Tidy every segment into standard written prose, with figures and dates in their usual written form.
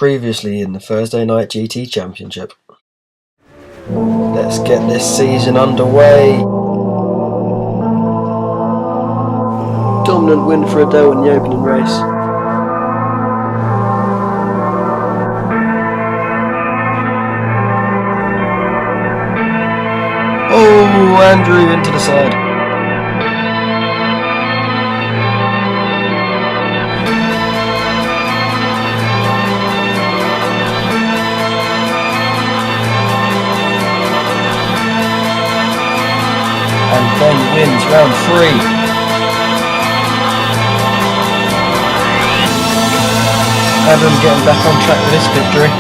Previously in the Thursday Night GT Championship. Let's get this season underway. Dominant win for Adele in the opening race. Oh, Andrew into the side. And Ben wins round 3. Adam getting back on track with this victory.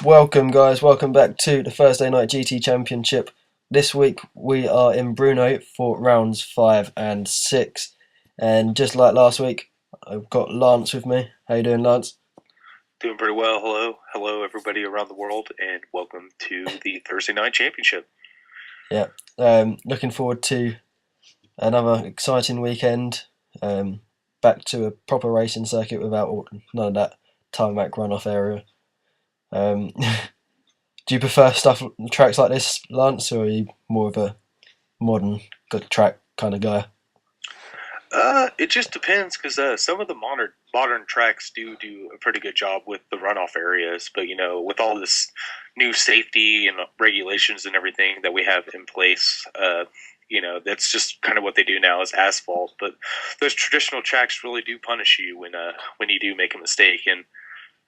Welcome guys, welcome back to the Thursday Night GT Championship. This week we are in Brno for rounds 5 and 6. And just like last week, I've got Lance with me. How you doing, Lance? Doing pretty well. Hello everybody around the world, and welcome to the Thursday Night Championship. Yeah, looking forward to another exciting weekend. Back to a proper racing circuit without none of that tarmac runoff area. Do you prefer tracks like this, Lance, or are you more of a modern good track kind of guy? It just depends, because some of the modern tracks do a pretty good job with the runoff areas, but with all this new safety and regulations and everything that we have in place, that's just kind of what they do now is asphalt. But those traditional tracks really do punish you when you do make a mistake, and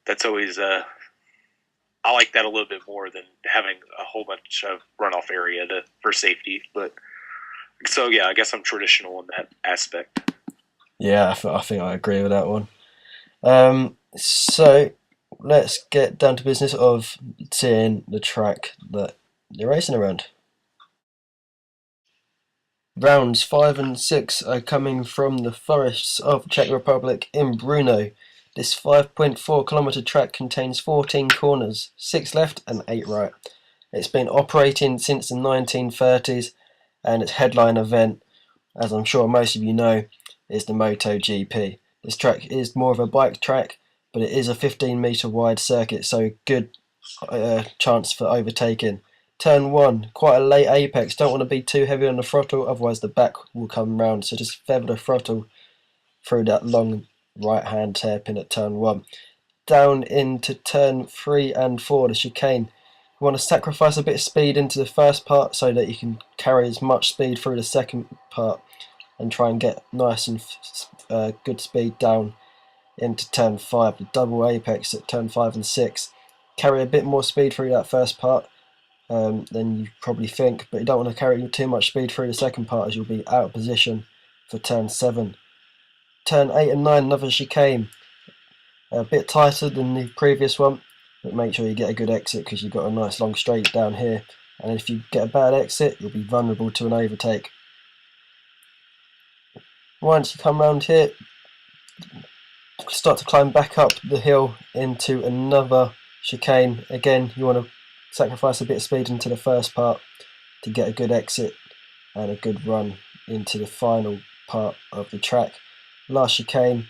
that's always I like that a little bit more than having a whole bunch of runoff area for safety. But so yeah, I guess I'm traditional in that aspect. Yeah, I think I agree with that one. So let's get down to business of seeing the track that you're racing around. Rounds 5 and 6 are coming from the forests of Czech Republic in Brno. This 5.4 kilometre track contains 14 corners, 6 left and 8 right. It's been operating since the 1930s, and its headline event, as I'm sure most of you know, is the MotoGP. This track is more of a bike track, but it is a 15 metre wide circuit, so good chance for overtaking. Turn 1, quite a late apex, don't want to be too heavy on the throttle, otherwise the back will come round, so just feather the throttle through that long right hand hairpin at turn 1. Down into turn 3 and 4, the chicane. You want to sacrifice a bit of speed into the first part so that you can carry as much speed through the second part and try and get nice and good speed down into turn 5, the double apex at turn 5 and 6. Carry a bit more speed through that first part than you probably think, but you don't want to carry too much speed through the second part as you'll be out of position for turn 7. Turn 8 and 9, another chicane. A bit tighter than the previous one, but make sure you get a good exit because you've got a nice long straight down here, and if you get a bad exit you'll be vulnerable to an overtake. Once you come round here, start to climb back up the hill into another chicane. Again, you want to sacrifice a bit of speed into the first part to get a good exit and a good run into the final part of the track. Last chicane,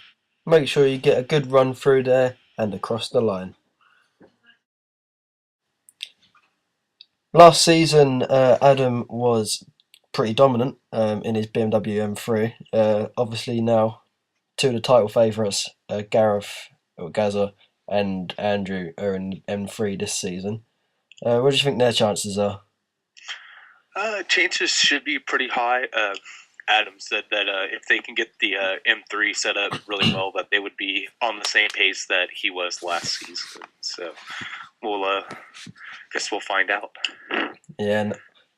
make sure you get a good run through there and across the line. Last season, Adam was pretty dominant in his BMW M3. Obviously now, two of the title favourites, Gareth or Gazza and Andrew, are in M3 this season. What do you think their chances are? Chances should be pretty high. Adam said that if they can get the M3 set up really well, that they would be on the same pace that he was last season. So we'll guess we'll find out. Yeah, and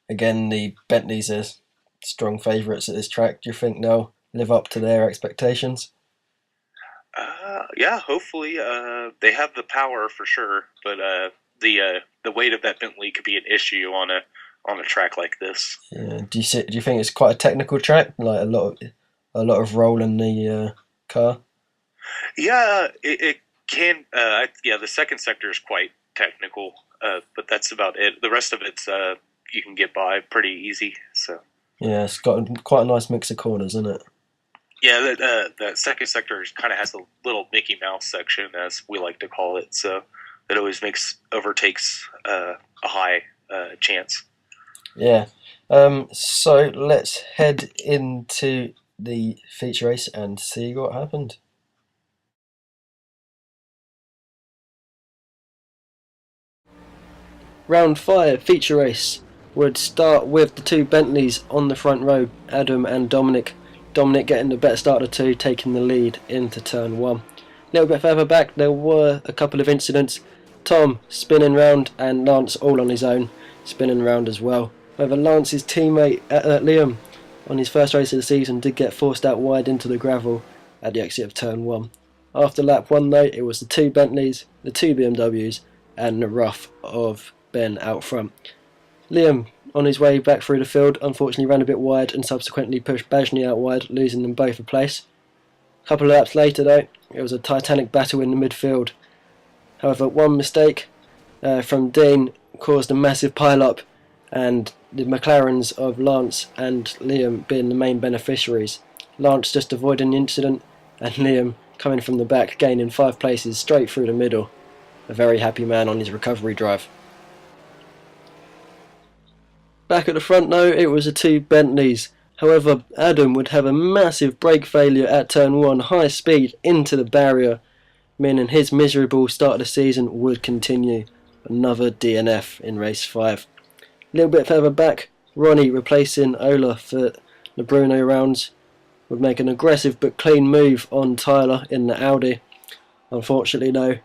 again, the Bentleys are strong favourites at this track. Do you think they'll live up to their expectations? Yeah, hopefully. They have the power for sure, but the weight of that Bentley could be an issue on a track like this. Yeah. Do you think it's quite a technical track, like a lot of roll in the car? Yeah, it can. Yeah, the second sector is quite technical, but that's about it. The rest of it's you can get by pretty easy. So Yeah, it's got quite a nice mix of corners, isn't it? yeah, that second sector kind of has a little Mickey Mouse section, as we like to call it. So that always makes overtakes a high chance. Yeah. So let's head into the feature race and see what happened. Round 5 feature race would start with the two Bentleys on the front row, Adam and Dominic. Dominic getting the better start of the two, taking the lead into turn 1. A little bit further back there were a couple of incidents. Tom spinning round and Lance all on his own, spinning round as well. However, Lance's teammate Liam on his first race of the season did get forced out wide into the gravel at the exit of turn 1. After lap 1 though, it was the two Bentleys, the two BMWs and the rough of Ben out front. Liam, on his way back through the field, unfortunately ran a bit wide and subsequently pushed Bajny out wide, losing them both a place. A couple of laps later though, it was a titanic battle in the midfield. However, one mistake from Dean caused a massive pile-up, and the McLarens of Lance and Liam being the main beneficiaries. Lance just avoiding the incident, and Liam coming from the back, gaining 5 places straight through the middle. A very happy man on his recovery drive. Back at the front though, it was the two Bentleys. However, Adam would have a massive brake failure at turn 1, high speed into the barrier, meaning his miserable start of the season would continue. Another DNF in race 5. A little bit further back, Ronnie replacing Ola for the Brno rounds would make an aggressive but clean move on Tyler in the Audi. Unfortunately though,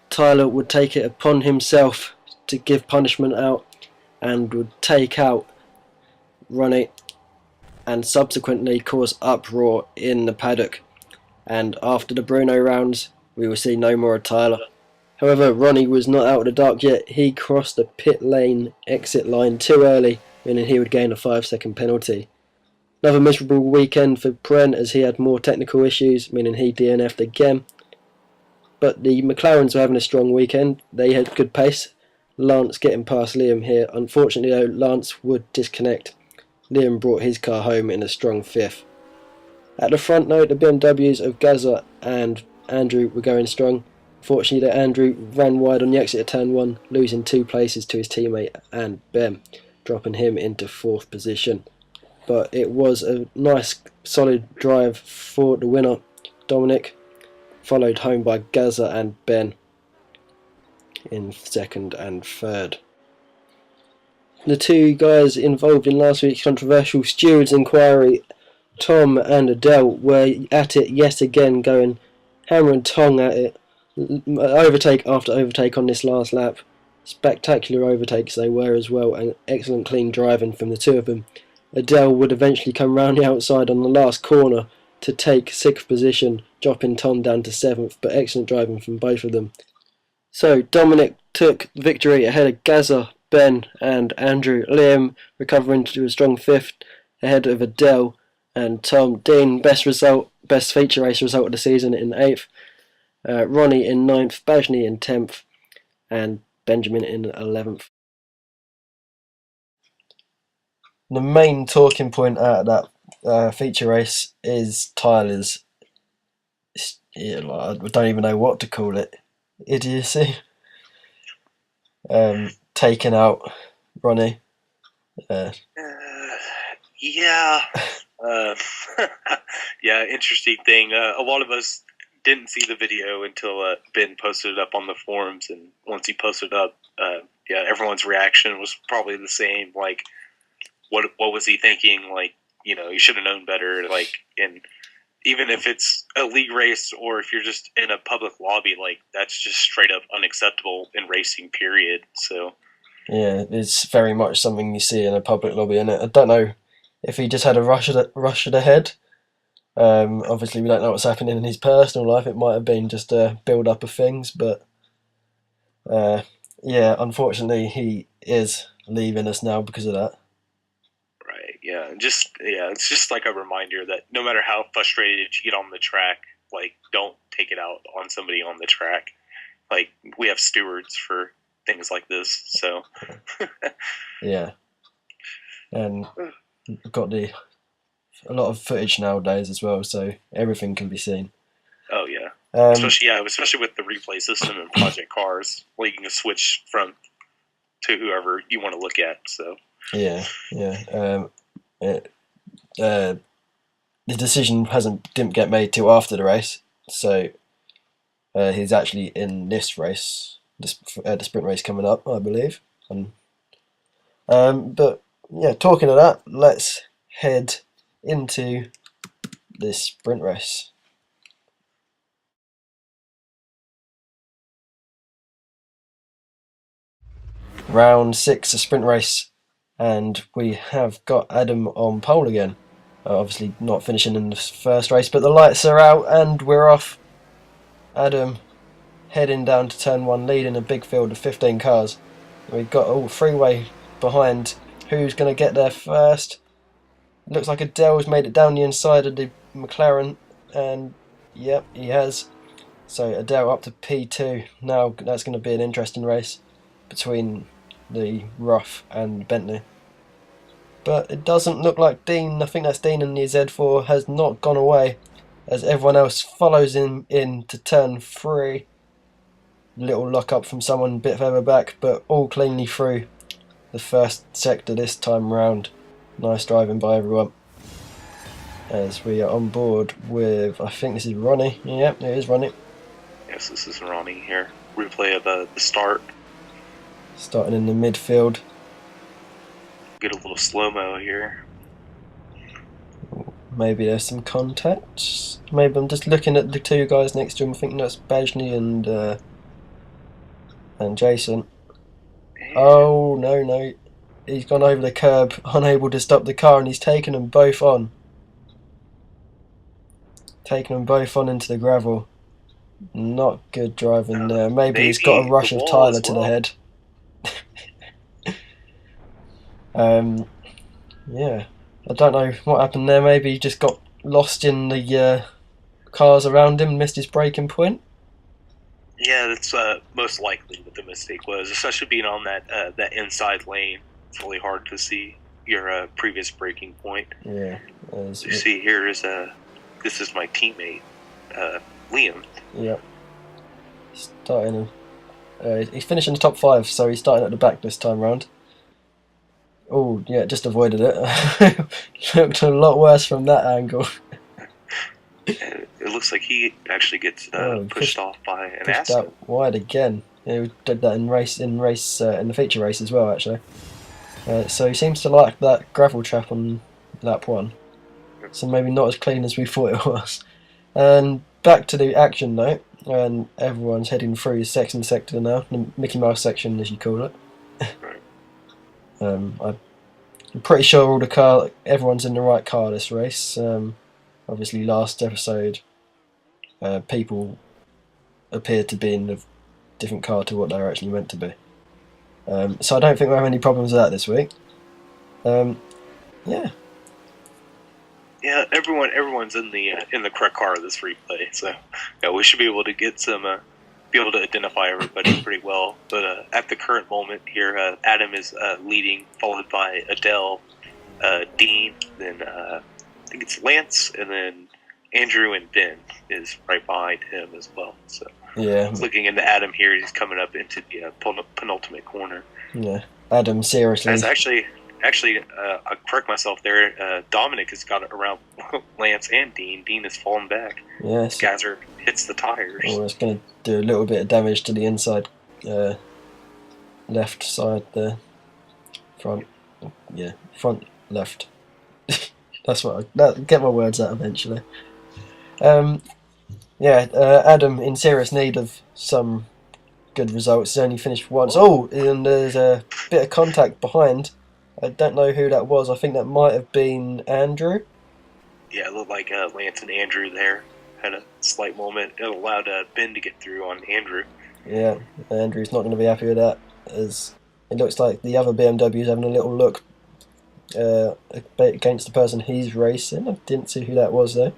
Tyler would take it upon himself to give punishment out and would take out Ronnie and subsequently cause uproar in the paddock. And after the Brno rounds, we will see no more of Tyler. However, Ronnie was not out of the dark yet. He crossed the pit lane exit line too early, meaning he would gain a 5-second penalty. Another miserable weekend for Brent as he had more technical issues, meaning he DNF'd again. But the McLarens were having a strong weekend. They had good pace. Lance getting past Liam here. Unfortunately though, Lance would disconnect. Liam brought his car home in a strong 5th. At the front note, the BMWs of Gaza and Andrew were going strong. Fortunately, Andrew ran wide on the exit of turn 1, losing 2 places to his teammate and Ben, dropping him into 4th position. But it was a nice, solid drive for the winner, Dominic, followed home by Gaza and Ben in 2nd and 3rd. The two guys involved in last week's controversial stewards inquiry, Tom and Adele, were at it yet again, going hammer and tong at it, overtake after overtake on this last lap. Spectacular overtakes they were as well, and excellent clean driving from the two of them. Adele would eventually come round the outside on the last corner to take 6th position, dropping Tom down to 7th, but excellent driving from both of them. So Dominic took victory ahead of Gaza, Ben and Andrew. Liam recovering to a strong 5th ahead of Adele and Tom. Dean, best feature race result of the season in 8th. Ronnie in 9th, Bajny in 10th, and Benjamin in 11th. The main talking point out of that feature race is Tyler's, I don't even know what to call it, idiocy. Taking out Ronnie. Yeah. Yeah, interesting thing. A lot of us didn't see the video until Ben posted it up on the forums, and once he posted it up, yeah, everyone's reaction was probably the same. Like, what was he thinking? Like, you know, he should have known better. Like, and even if it's a league race or if you're just in a public lobby, like, that's just straight up unacceptable in racing, period. So yeah, it's very much something you see in a public lobby, and I don't know if he just had a rush of the head. Obviously, we don't know what's happening in his personal life. It might have been just a build-up of things, but yeah, unfortunately, he is leaving us now because of that. right, yeah, it's just like a reminder that no matter how frustrated you get on the track, like, don't take it out on somebody on the track. Like, we have stewards for things like this. So Yeah, and we've got a lot of footage nowadays as well, so everything can be seen. oh yeah, Um, especially with the replay system and Project Cars, where you can switch from to whoever you want to look at. So yeah, yeah. It, the decision didn't get made till after the race, so he's actually in this race, the sprint race coming up, I believe. And but yeah, talking of that, let's head into this sprint race. Round 6, a sprint race, and we have got Adam on pole again. Obviously not finishing in the first race, but the lights are out and we're off. Adam heading down to turn 1, leading a big field of 15 cars. We've got all freeway behind. Who's going to get there first? Looks like Adele's made it down the inside of the McLaren, and yep, he has. So Adele up to P2. Now that's going to be an interesting race between the Rough and Bentley. But it doesn't look like Dean, I think that's Dean in the Z4, has not gone away, as everyone else follows him in to turn 3. Little lock up from someone a bit further back, but all cleanly through the first sector this time round. Nice driving by everyone. As we are on board with, I think this is Ronnie. Yep, it is Ronnie. yes, this is Ronnie here. Replay of the start. Starting in the midfield. Get a little slow-mo here. Maybe there's some contact. Maybe I'm just looking at the two guys next to him. I think that's Bajny and Jason. Oh, no. He's gone over the curb, unable to stop the car, and he's taken them both on. Taking them both on into the gravel. Not good driving there. Maybe he's got a rush of Tyler to the head. Yeah, I don't know what happened there. Maybe he just got lost in the cars around him and missed his braking point. Yeah, that's most likely what the mistake was, especially being on that inside lane. It's really hard to see your previous braking point. Yeah. You see here is this is my teammate, Liam. Yeah. Starting. He's finishing the top 5, so he's starting at the back this time round. Oh, yeah, just avoided it. Looked a lot worse from that angle. It looks like he actually gets pushed off by an pushed Aston. out wide again. Yeah, we did that in the feature race as well, actually. So he seems to like that gravel trap on lap 1. So maybe not as clean as we thought it was. And back to the action though, and everyone's heading through the second sector now, the Mickey Mouse section as you call it. I'm pretty sure everyone's in the right car this race. Obviously last episode people appeared to be in a different car to what they were actually meant to be. So I don't think we'll have any problems with that this week. Yeah. Yeah, everyone's in the correct car of this replay, so yeah, we should be able to get some be able to identify everybody pretty well. But at the current moment here, Adam is leading, followed by Adele, Dean, then I think it's Lance, and then Andrew and Ben is right behind him as well. So yeah, looking into Adam here, he's coming up into the penultimate corner. Yeah, Adam, seriously. That's actually, I'll correct myself there. Dominic has got it around Lance and Dean. Dean has fallen back. Yes. Gazzer hits the tires. Well, it's going to do a little bit of damage to the inside left side there. Front left. That's what get my words out eventually. Adam in serious need of some good results. He's only finished once. Oh, and there's a bit of contact behind. I don't know who that was. I think that might have been Andrew. Yeah, it looked like Lance and Andrew there had a slight moment. It allowed Ben to get through on Andrew. Yeah, Andrew's not going to be happy with that, as it looks like the other BMW's having a little look against the person he's racing. I didn't see who that was though.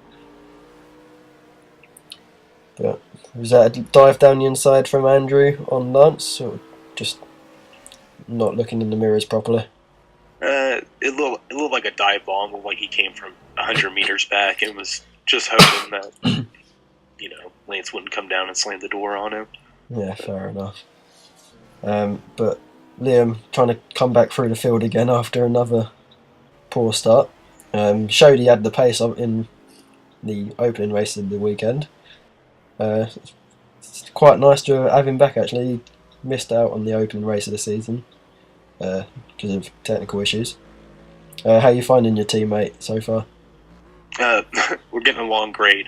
But was that a dive down the inside from Andrew on Lance? Or just not looking in the mirrors properly? It looked like a dive bomb. Looked like he came from 100 meters back and was just hoping that Lance wouldn't come down and slam the door on him. Yeah, fair enough. But Liam trying to come back through the field again after another poor start. Showed he had the pace in the opening race of the weekend. It's quite nice to have him back actually. He missed out on the opening race of the season because of technical issues. How are you finding your teammate so far? We're getting along great.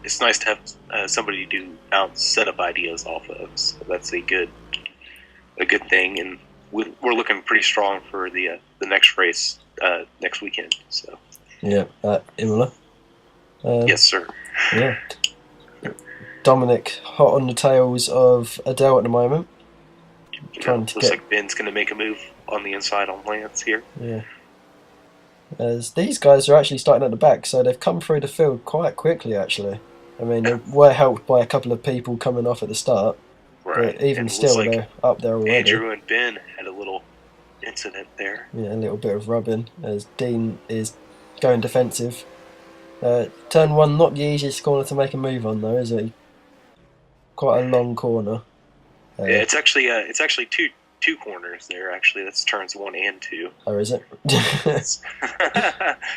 It's nice to have somebody to bounce set up ideas off of. So that's a good thing, and we're looking pretty strong for the next race next weekend. So yeah, Imola. Yes, sir. Yeah. Dominic hot on the tails of Adele at the moment. Looks like Ben's going to make a move on the inside on Lance here. Yeah. As these guys are actually starting at the back, so they've come through the field quite quickly actually. I mean, they were helped by a couple of people coming off at the start, right. But even still, like they're up there already. Andrew and Ben had a little incident there. Yeah, a little bit of rubbing as Dean is going defensive. Turn 1, not the easiest corner to make a move on though, is it? Quite a long corner. Yeah, it's actually two corners there. Actually, that's turns 1 and 2. Oh, is it?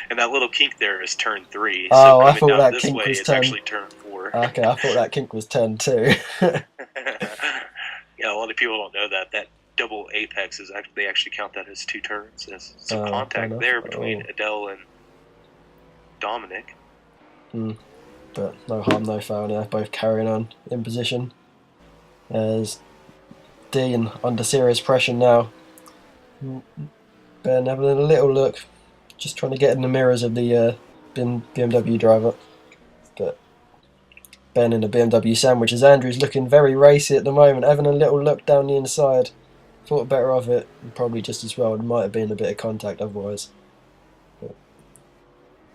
And that little kink there is turn 3. Oh, so I thought that this kink way, was it's turn. actually turn 4. Okay, I thought that kink was turn 2. Yeah, a lot of people don't know that double apex is they actually count that as 2 turns. There's some contact there between Adele and Dominic. But no harm, no foul. They're both carrying on in position. As Dean under serious pressure now. Ben having a little look, just trying to get in the mirrors of the BMW driver. But Ben in a BMW sandwich as Andrew's looking very racy at the moment, having a little look down the inside. Thought better of it, and probably just as well. It might have been a bit of contact otherwise. But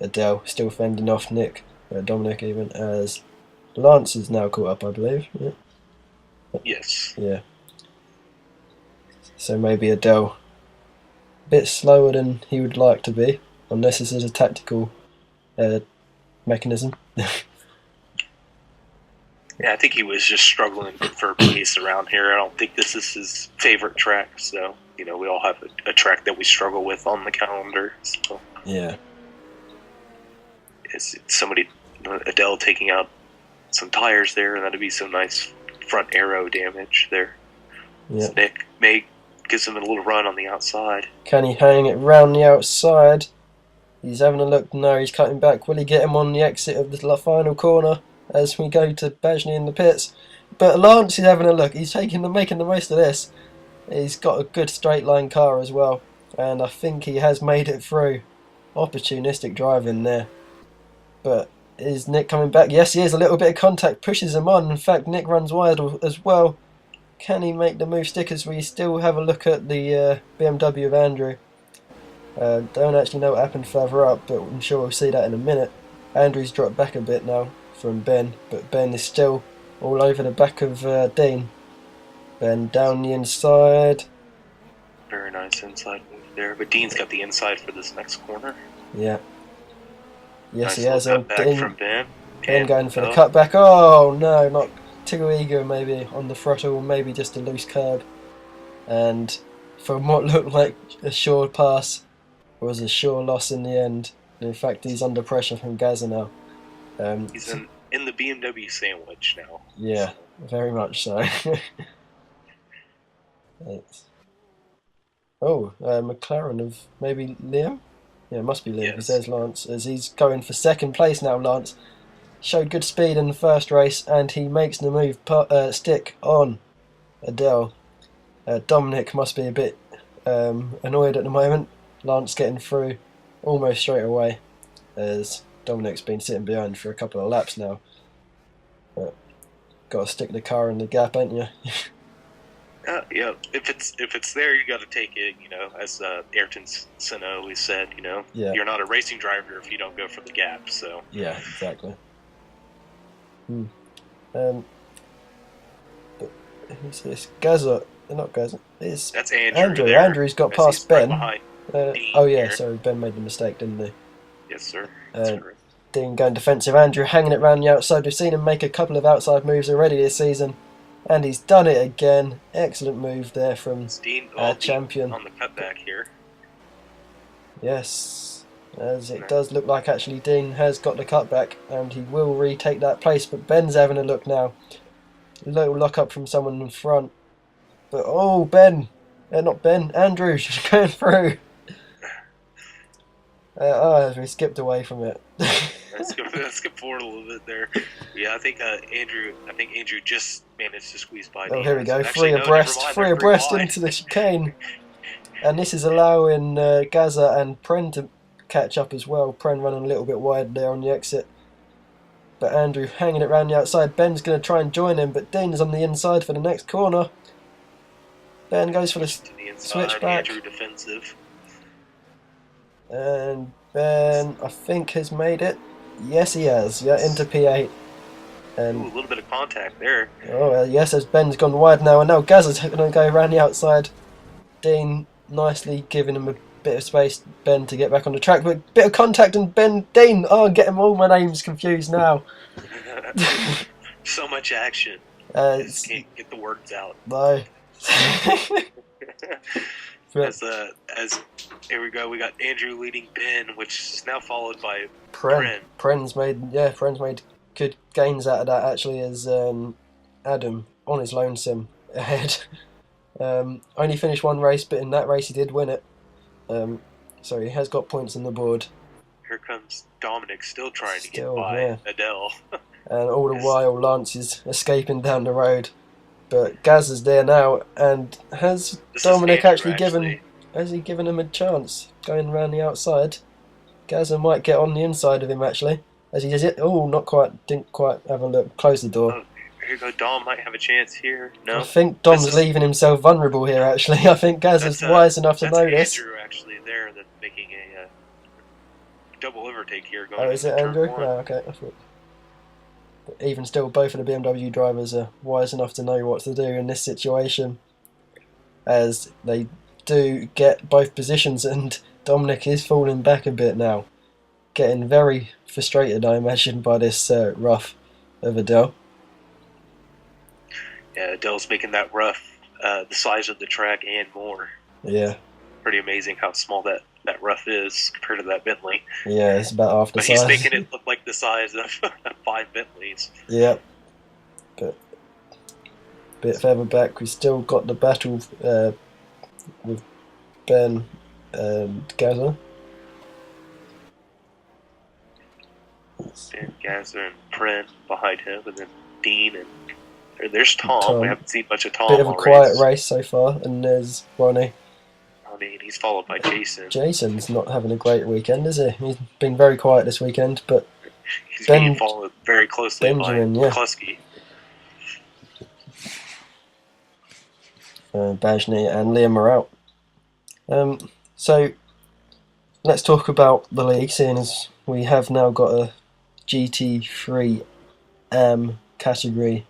Adele still fending off Dominic even, as Lance is now caught up, I believe. Yeah. Yes. Yeah. So maybe Adele a bit slower than he would like to be, unless this is a tactical mechanism. Yeah, I think he was just struggling for pace around here. I don't think this is his favorite track, so we all have a track that we struggle with on the calendar. So yeah. It's somebody, Adele taking out some tires there, and that'd be some nice front aero damage there. Yeah. So Nick may gives him a little run on the outside. Can he hang it round the outside? He's having a look. No, he's cutting back. Will he get him on the exit of the final corner as we go to Bajny in the pits? But Lance is having a look. He's making the most of this. He's got a good straight line car as well, and I think he has made it through. Opportunistic driving there. But is Nick coming back? Yes, he is. A little bit of contact pushes him on. In fact, Nick runs wide as well. Can he make the move stick as we still have a look at the BMW of Andrew? Don't actually know what happened further up, but I'm sure we'll see that in a minute. Andrew's dropped back a bit now from Ben, but Ben is still all over the back of Dean. Ben down the inside. Very nice inside move there, but Dean's got the inside for this next corner. Yeah. Yes, nice he has. Cutback from Ben. Ben going for the cutback. Oh no, not too eager maybe on the throttle, maybe just a loose curb. And from what looked like a sure pass, was a sure loss in the end. In fact, he's under pressure from Gaza now. He's in the BMW sandwich now. Yeah, very much so. McLaren of maybe Liam? Yeah, it must be Liam, because there's Lance, as he's going for second place now. Lance showed good speed in the first race, and he makes the move stick on Adele. Dominic must be a bit annoyed at the moment. Lance getting through almost straight away, as Dominic's been sitting behind for a couple of laps now. But got to stick the car in the gap, ain't you? Yeah. If it's there, you got to take it. As Ayrton Senna always said, Yeah. You're not a racing driver if you don't go for the gap. So yeah, exactly. But who's this? Gaza not Gaza. It's That's Andrew. Andrew. There, Andrew's got as past he's right Ben. behind Dean Oh yeah, here. sorry, Ben made the mistake, didn't he? Yes, sir. That's correct. Dean going defensive. Andrew hanging it round the outside. We've seen him make a couple of outside moves already this season, and he's done it again. Excellent move there from our champion. Dean on the cutback here. Yes, as it does look like actually Dean has got the cutback, and he will retake that place. But Ben's having a look now. A little lock up from someone in front. But oh, Ben, not Ben, Andrew going through. We skipped away from it. Let's skip forward a little bit there. Yeah, I think Andrew just managed to squeeze by. Oh, here we go. Three abreast into the chicane, and this is allowing Gaza and Pren to catch up as well. Pren running a little bit wide there on the exit, but Andrew hanging it round the outside. Ben's going to try and join him, but Dean's on the inside for the next corner. Ben goes for the switchback. Andrew defensive. And Ben, I think, has made it. Yes, he has. Yeah, into P8. And a little bit of contact there. Oh, yes, as Ben's gone wide now. And now Gaza's going to go around the outside. Dean nicely giving him a bit of space, Ben, to get back on the track. But a bit of contact and Dean. Oh, I'm getting all my names confused now. So much action. Just can't get the words out. No. As here we go, we got Andrew leading Ben, which is now followed by Pren. Pren's made good gains out of that actually, as Adam on his lonesome ahead. Only finished one race, but in that race he did win it. So he has got points on the board. Here comes Dominic, still trying to get by Adele. And all the while Lance is escaping down the road. But Gaz is there now, and has Dominic actually given him a chance going around the outside? Gaza might get on the inside of him actually, as he does it. Oh, not quite. Didn't quite have a look. Close the door. Oh, here you go. Dom might have a chance here. No, I think Dom's leaving himself vulnerable here. Actually, I think Gaz is wise enough to know this. Andrew actually there that's making a double overtake here. Going is it Andrew? No, okay. I thought. But even still, both of the BMW drivers are wise enough to know what to do in this situation, as they do get both positions, and Dominic is falling back a bit now, getting very frustrated, I imagine, by this rough of Adele. Yeah, Adele's making that rough the size of the track and more. Yeah. Pretty amazing how small that rough is compared to that Bentley. Yeah, it's about half the size. But he's making it look like the size of 5 Bentleys. Yeah. But a bit further back, we've still got the battle with Ben and Gaza. And Gaza and Pren behind him, and then Dean, and there's Tom. We haven't seen much of Tom. Bit of a quiet race so far, and there's Ronnie. He's followed by Jason. Jason's not having a great weekend, is he? He's been very quiet this weekend, but he's being followed very closely by McCluskey. Bajny and Liam are out. So let's talk about the league, seeing as we have now got a GT3 category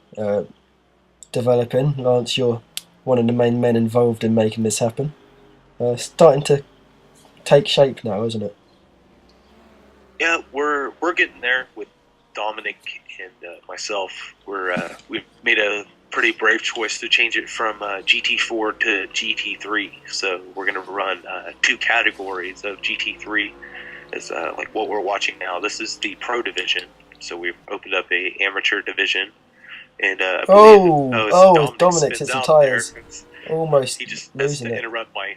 developing. Lance, you're one of the main men involved in making this happen. Starting to take shape now, isn't it? Yeah, we're getting there with Dominic and myself. We've made a pretty brave choice to change it from GT4 to GT3. So we're going to run 2 categories of GT3 as like what we're watching now. This is the pro division. So we've opened up a amateur division. And Dominic hits the tyres. Almost he just losing has to it. interrupt my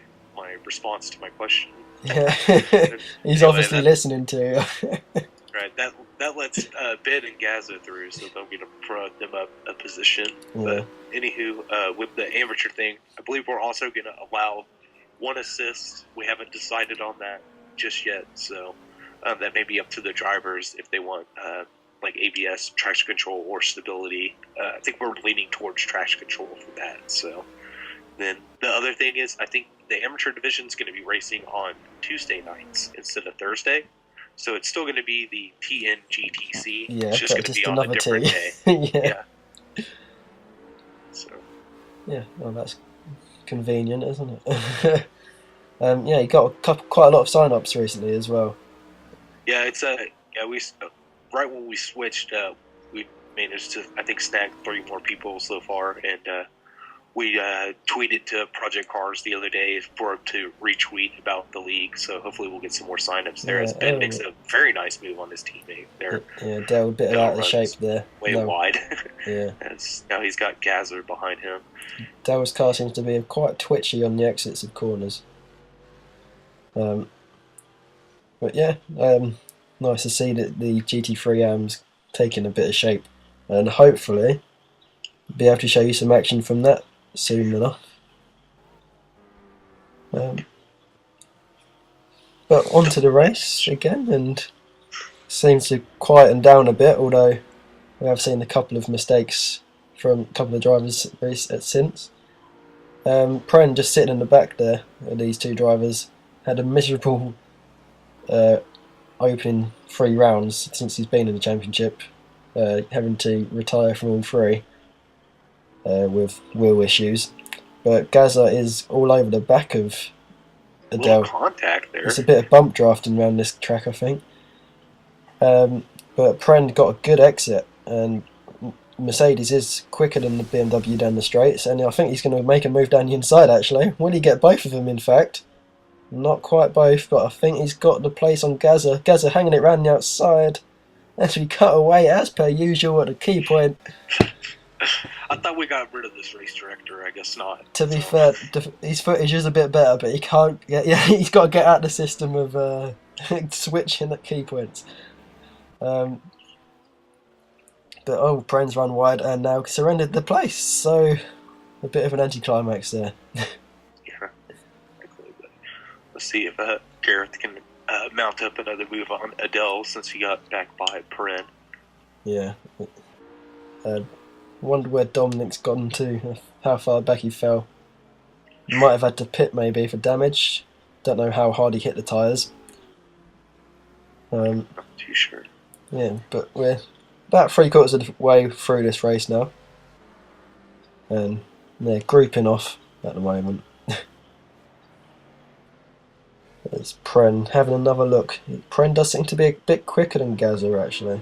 response to my question. Yeah, he's obviously listening to you. Right, that lets Ben and Gaza through, so I'm going to promote them up a position. Yeah. But anywho, with the amateur thing, I believe we're also going to allow 1 assist. We haven't decided on that just yet, so that may be up to the drivers if they want like ABS, traction control, or stability. I think we're leaning towards traction control for that. So then the other thing is, I think the amateur division is going to be racing on Tuesday nights instead of Thursday. So it's still going to be the Tngtc. Yeah, it's just going to be on a different day. Yeah. So. Yeah, well, Convenient, isn't it? Yeah, he got quite a lot of sign-ups recently as well. Yeah, it's we right when we switched, we managed to I think snag 3 more people so far, and we tweeted to Project Cars the other day for him to retweet about the league. So hopefully we'll get some more signups there. Yeah, As Ben makes a very nice move on his teammate there. Yeah, Dell a bit Dell out of shape there. Way wide. Yeah. Now he's got Gazzer behind him. Dell's car seems to be quite twitchy on the exits of corners. But yeah, nice to see that the GT3 AM's taking a bit of shape, and hopefully be able to show you some action from that soon enough. But onto the race again, and seems to quieten down a bit, although we have seen a couple of mistakes from a couple of drivers since. Pren just sitting in the back there, these two drivers, had a miserable opening 3 rounds since he's been in the championship, having to retire from all 3 with wheel issues. But Gaza is all over the back of Adele. Contact there. It's a bit of bump drafting around this track, I think. But Pren got a good exit, and Mercedes is quicker than the BMW down the straights, and I think he's going to make a move down the inside actually. Will he get both of them, in fact? Not quite both, but I think he's got the place on Gaza. Gaza hanging it round the outside. As we cut away, as per usual, at a key point. I thought we got rid of this race director. I guess not. To be fair, his footage is a bit better, but he can't get. Yeah, he's got to get out the system of switching at key points. But Pren's run wide and now surrendered the place. So a bit of an anticlimax there. Yeah, let's see if Gareth can mount up another move on Adele since he got back by Pren. Yeah. Wonder where Dominic's gone to, how far back he fell. He might have had to pit maybe for damage. Don't know how hard he hit the tyres. Not too sure. Yeah, but we're about 3/4 of the way through this race now. And they're grouping off at the moment. There's Pren having another look. Pren does seem to be a bit quicker than Gaza actually.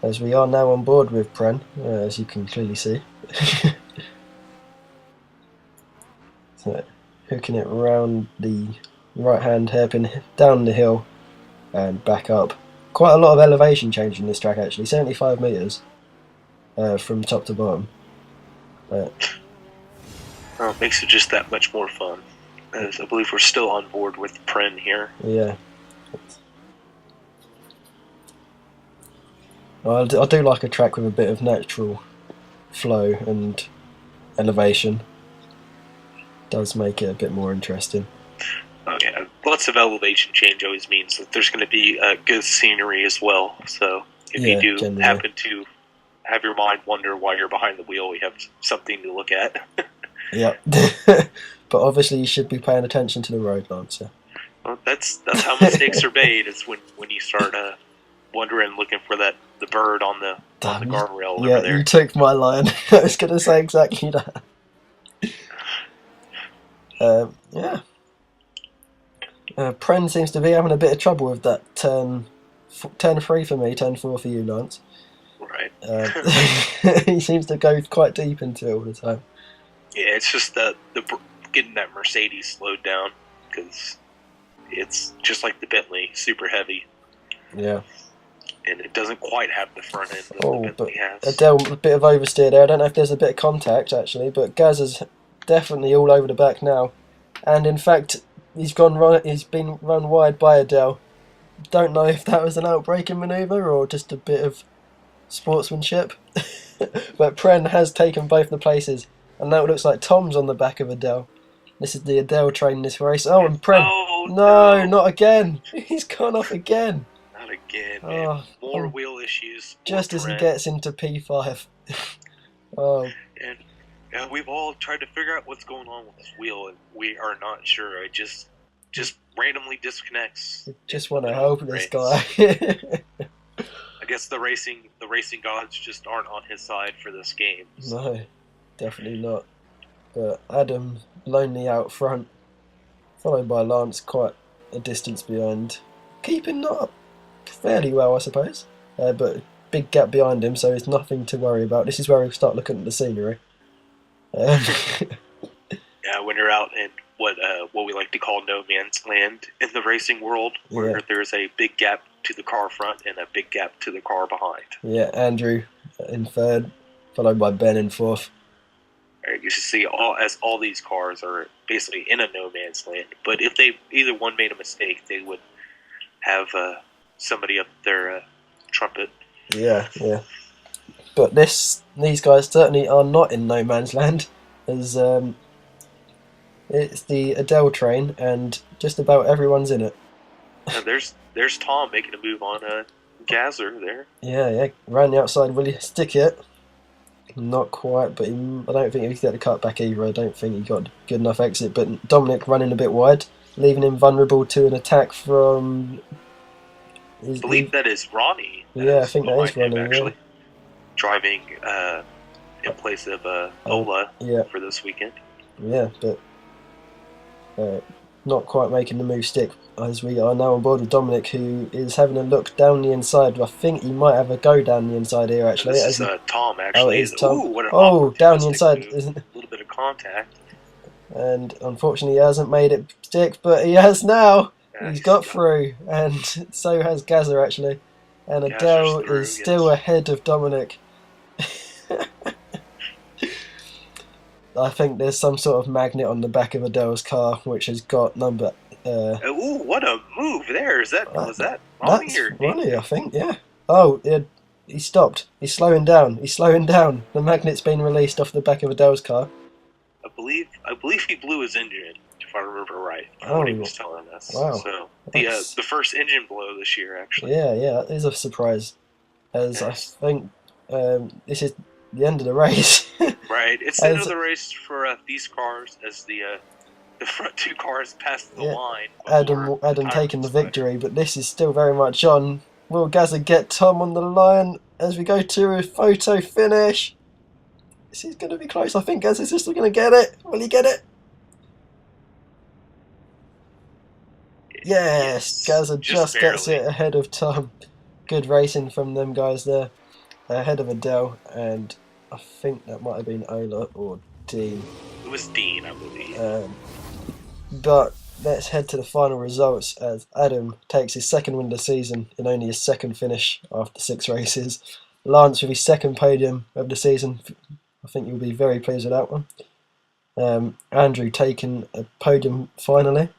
As we are now on board with Pren, as you can clearly see. So, hooking it round the right hand hairpin down the hill and back up. Quite a lot of elevation change in this track actually, 75 metres from top to bottom. Well, it makes it just that much more fun. As I believe we're still on board with Pren here. Yeah. I do like a track with a bit of natural flow and elevation. Does make it a bit more interesting. Oh yeah, lots of elevation change always means that there's going to be good scenery as well. So if you do generally happen to have your mind wander while you're behind the wheel, we have something to look at. Yeah, but obviously you should be paying attention to the road, Lancer. Well, that's how mistakes are made. Is when you start wondering, looking for the bird on the guardrail over there. Yeah, you took my line. I was going to say exactly that. Yeah. Pren seems to be having a bit of trouble with that turn 3 for me, turn 4 for you, Lance. Right. He seems to go quite deep into it all the time. Yeah, it's just the getting that Mercedes slowed down, because it's just like the Bentley, super heavy. Yeah. And it doesn't quite have the front end that the Bentley has. Adele, a bit of oversteer there. I don't know if there's a bit of contact actually, but Gaz is definitely all over the back now. And in fact, he's been run wide by Adele. Don't know if that was an outbraking manoeuvre or just a bit of sportsmanship. But Pren has taken both the places, and now it looks like Tom's on the back of Adele. This is the Adele train in this race. Oh, and Pren. Oh, no, not again. He's gone off again. Not again, man. More wheel issues. Just as he gets into P5. Oh. And we've all tried to figure out what's going on with this wheel, and we are not sure. It just randomly disconnects. Just want to help this guy. I guess the racing gods just aren't on his side for this game. So. No, definitely not. but Adam lonely out front, followed by Lance quite a distance behind, keeping up fairly well, I suppose, but big gap behind him, so it's nothing to worry about. This is where we start looking at the scenery. Um, Yeah, when you're out in what we like to call no man's land in the racing world, where there's a big gap to the car front and a big gap to the car behind. Yeah, Andrew in third, followed by Ben in fourth. You should see all these cars are basically in a no man's land. But if either one made a mistake, they would have somebody up their trumpet. Yeah. But these guys certainly are not in no man's land, as it's the Adele train, and just about everyone's in it. There's Tom making a move on Gazzer there. Yeah, ran the outside. Will he stick it? Not quite, but I don't think he got the cut back either. I don't think he got good enough exit. But Dominic running a bit wide, leaving him vulnerable to an attack from. I believe that is Ronnie. Yeah, I think that is Ronnie. Actually, driving in place of Ola for this weekend. Yeah, but not quite making the move stick, as we are now on board with Dominic, who is having a look down the inside. I think he might have a go down the inside here, actually. This is Tom, actually. Oh, it is Tom. Ooh, what down the inside. A little bit of contact. And unfortunately, he hasn't made it stick, but he has now. He's got through, and so has Gazza, actually. And Adele is still ahead of Dominic. I think there's some sort of magnet on the back of Adele's car, which has got number. Ooh, what a move there! Was that Ronnie? That's Ronnie, I think. Yeah. Oh, he stopped. He's slowing down. The magnet's been released off the back of Adele's car. I believe he blew his engine, if I remember right. What he was telling us. Wow. So the first engine blow this year, actually. Yeah, that is a surprise. As I think this is the end of the race. Right, it's the end of the race for these cars as the front two cars pass the line. Adam taking the victory, but this is still very much on. Will Gazza get Tom on the line as we go to a photo finish? This is going to be close. I think Gazza's just going to get it. Will he get it? Yes, Gazza just gets it ahead of Tom. Good racing from them guys there. Ahead of Adele, and I think that might have been Ola or Dean. It was Dean, I believe. But let's head to the final results as Adam takes his second win of the season in only his second finish after 6 races. Lance with his second podium of the season. I think you'll be very pleased with that one. Andrew taking a podium finally.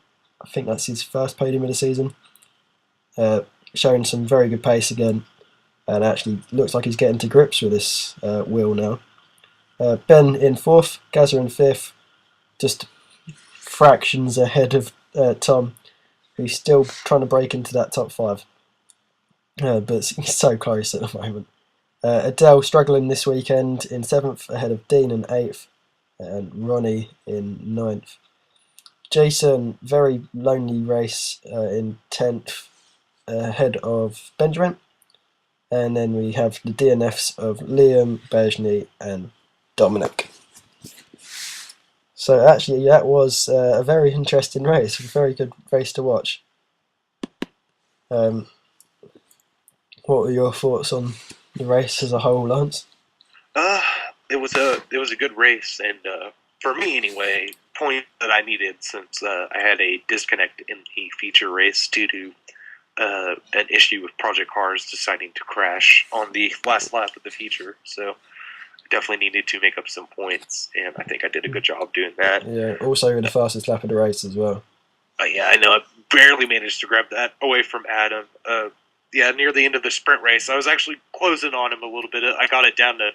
I think that's his first podium of the season. Showing some very good pace again. And actually looks like he's getting to grips with this wheel now. Ben in 4th, Gazza in 5th. Just fractions ahead of Tom, who's still trying to break into that top 5. But he's so close at the moment. Adele struggling this weekend in 7th, ahead of Dean in 8th, and Ronnie in 9th. Jason, very lonely race in 10th, ahead of Benjamin. And then we have the DNFs of Liam, Bajni, and Dominic. So actually, that was a very interesting race, a very good race to watch. What were your thoughts on the race as a whole, Lance? It was a good race, and for me anyway, point that I needed since I had a disconnect in the feature race due to an issue with Project Cars deciding to crash on the last lap of the feature. So I definitely needed to make up some points, and I think I did a good job doing that. Yeah, also the fastest lap of the race as well. Yeah, I know. I barely managed to grab that away from Adam. Near the end of the sprint race, I was actually closing on him a little bit. I got it down to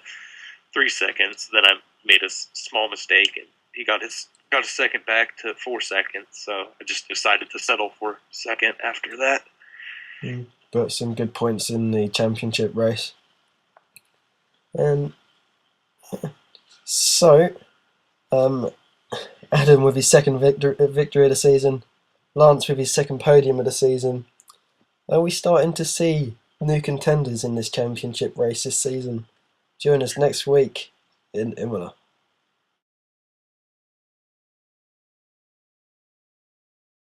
3 seconds. Then I made a small mistake, and he got a second back to 4 seconds. So I just decided to settle for second after that. But some good points in the championship race. And so, Adam with his second victory of the season, Lance with his second podium of the season. Are we starting to see new contenders in this championship race this season? Join us next week in Imola.